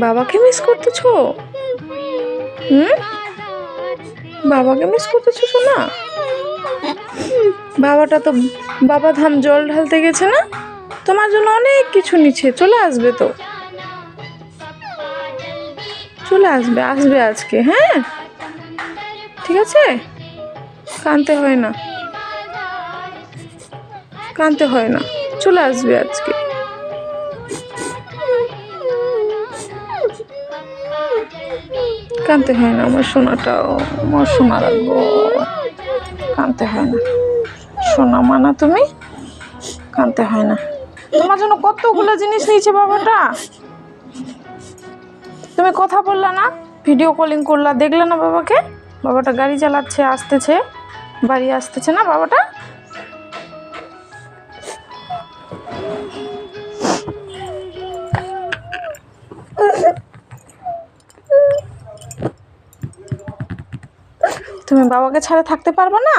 বাবাকে মিস করতেছো? বাবাকে মিস করতেছো সোনা? বাবাটা তো বাবা ধাম জল ঢালতে গেছে না, তোমার জন্য অনেক কিছু নিচ্ছে। চলে আসবে তো, চলে আসবে, আসবে আজকে। হ্যাঁ ঠিক আছে, কাঁদতে হয় না, কাঁদতে হয় না, চলে আসবে আজকে। কাঁদতে হয় না আমার সোনাটাও, আমার সোনা রাখবো, কাঁদতে হয় না। সোনা মানা তুমি, কাঁদতে হয় না। তোমার জন্য কতগুলো জিনিস নিয়েছে বাবাটা। তুমি কথা বললা না, ভিডিও কলিং করলা, দেখলে না বাবাকে? বাবাটা গাড়ি চালাচ্ছে, আসতেছে, বাড়ি আসতেছে না বাবাটা? তুমি বাবাকে ছাড়া থাকতে পারবে না?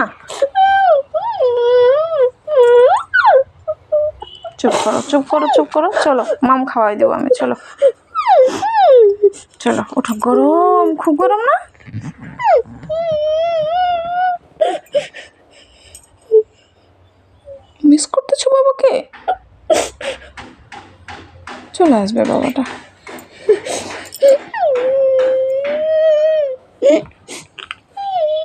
চুপ করো, চুপ করো, চুপ করো। চলো মাম খাওয়াই দেবো আমি, চলো চলো ওঠো। গরম, খুব গরম না? মিস করতেছো বাবাকে? চলে আসবে বাবাটা।